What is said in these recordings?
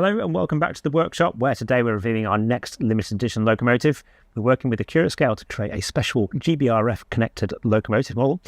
Hello and welcome back to the workshop, where today we're reviewing our next limited edition locomotive. We're working with Accurascale to create a special GBRf connected locomotive model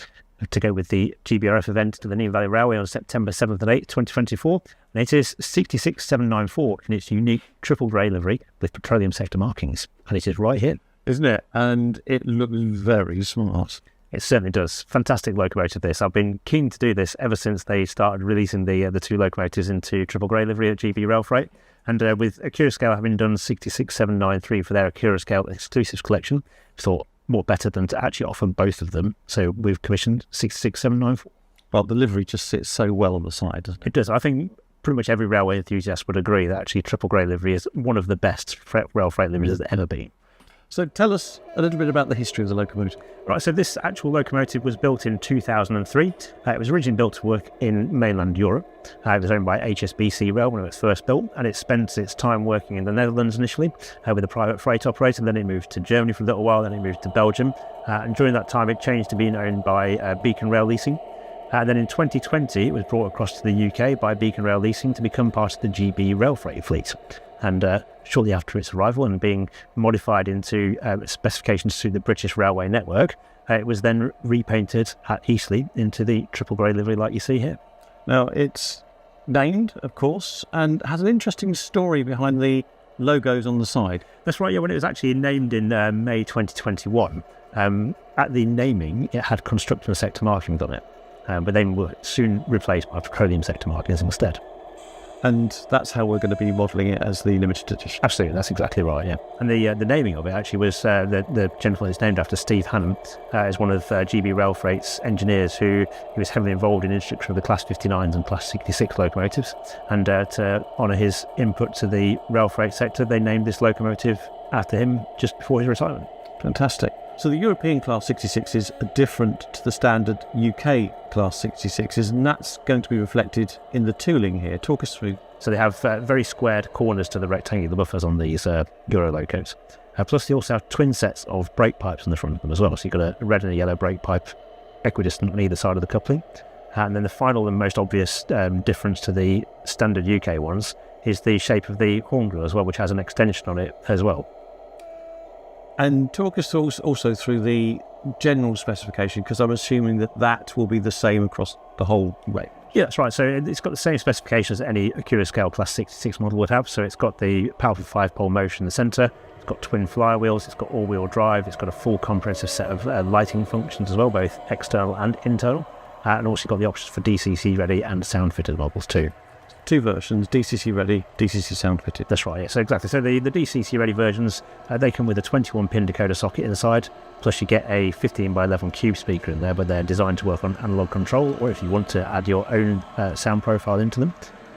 to go with the GBRf event to the Nene Valley Railway on September 7th and 8th, 2024. And it is 66794 in its unique triple grey livery with petroleum sector markings. And it is right here. Isn't it? And it looks very smart. It certainly does. Fantastic locomotive this. I've been keen to do this ever since they started releasing the two locomotives into triple grey livery at GB Railfreight. And with Accurascale having done 66793 for their Accurascale exclusives collection, thought more better than to actually offer both of them. So we've commissioned 66794. Well, the livery just sits so well on the side, doesn't it? It does. I think pretty much every railway enthusiast would agree that actually triple grey livery is one of the best rail freight liveries there's ever been. So tell us a little bit about the history of the locomotive. Right, so this actual locomotive was built in 2003. It was originally built to work in mainland Europe. It was owned by HSBC Rail when it was first built, and it spent its time working in the Netherlands initially with a private freight operator. Then it moved to Germany for a little while, then it moved to Belgium. And during that time, it changed to being owned by Beacon Rail Leasing. Then in 2020, it was brought across to the UK by Beacon Rail Leasing to become part of the GB Railfreight fleet. And shortly after its arrival and being modified into specifications through the British Railway Network, it was then repainted at Eastleigh into the triple grey livery like you see here. Now, it's named, of course, and has an interesting story behind the logos on the side. That's right, yeah. When it was actually named in May 2021, at the naming, it had construction sector markings on it, but they were soon replaced by petroleum sector markings instead. And that's how we're going to be modelling it as the limited edition. Absolutely, that's exactly right, yeah. And the naming of it actually was, the gentleman is named after Steve Hannam, is one of GB Railfreight's engineers who was heavily involved in introduction of the Class 59s and Class 66 locomotives. And to honour his input to the rail freight sector, they named this locomotive after him just before his retirement. Fantastic. So the European Class 66s are different to the standard UK Class 66s, and that's going to be reflected in the tooling here. Talk us through. So they have very squared corners to the rectangular buffers on these Euro locos. Plus they also have twin sets of brake pipes in the front of them as well. So you've got a red and a yellow brake pipe equidistant on either side of the coupling. And then the final and most obvious difference to the standard UK ones is the shape of the horn grille as well, which has an extension on it as well. And talk us also through the general specification, because I'm assuming that that will be the same across the whole range. Yeah, that's right. So it's got the same specifications that any Accurascale Class 66 model would have. So it's got the powerful 5-pole motor in the centre, it's got twin flywheels, it's got all-wheel drive, it's got a full comprehensive set of lighting functions as well, both external and internal. And also got the options for DCC ready and sound fitted models too. Two versions, DCC ready, DCC sound fitted. That's right, yeah. So exactly. So the DCC ready versions, they come with a 21-pin decoder socket inside, plus you get a 15x11 cube speaker in there, but they're designed to work on analog control, or if you want to add your own sound profile into them.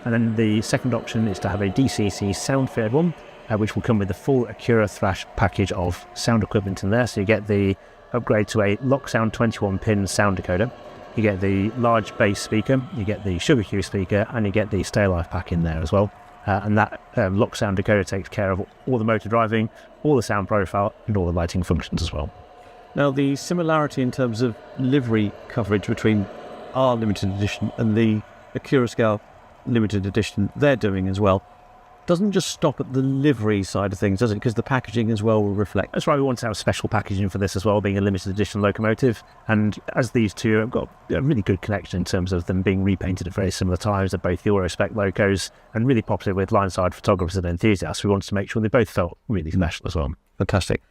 And then the second option is to have a DCC sound fitted one, which will come with the full Accura Thrash package of sound equipment in there. So you get the upgrade to a Locksound 21-pin sound decoder. You get the large bass speaker, you get the Sugar Cube speaker, and you get the Stay Alive pack in there as well. And that Locksound decoder takes care of all the motor driving, all the sound profile, and all the lighting functions as well. Now, the similarity in terms of livery coverage between our limited edition and the Accurascale limited edition they're doing as well doesn't just stop at the livery side of things, does it? Because the packaging as well will reflect. That's right, we want to have special packaging for this as well, being a limited edition locomotive. And as these two have got a really good connection in terms of them being repainted at very similar times, they're both Euro spec locos and really popular with line-side photographers and enthusiasts. We wanted to make sure they both felt really special as well. Fantastic.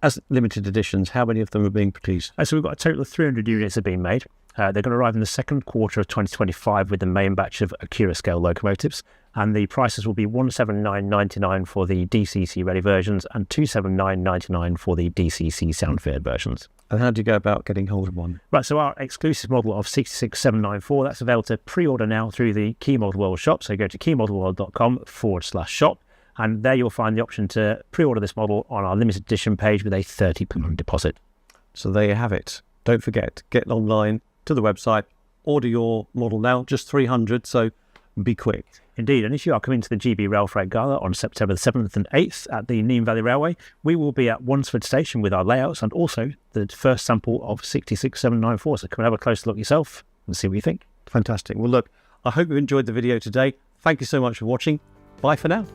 As limited editions, how many of them are being produced? So we've got a total of 300 units that are being made. They're going to arrive in the second quarter of 2025 with the main batch of Accurascale locomotives, and the prices will be $179.99 for the DCC ready versions and $279.99 for the DCC sound fitted versions. And how do you go about getting hold of one? Right, so our exclusive model of 66794, that's available to pre-order now through the Key Model World shop. So go to keymodelworld.com/shop, and there you'll find the option to pre-order this model on our limited edition page with a £30 deposit. So there you have it. Don't forget, get online to the website, order your model now, just 300, so be quick. Indeed, and if you are coming to the GB Railfreight Gala on September the 7th and 8th at the Nene Valley Railway, we will be at Wansford Station with our layouts and also the first sample of 66794. So come and have a closer look yourself and see what you think. Fantastic. Well, look, I hope you enjoyed the video today. Thank you so much for watching. bye for now.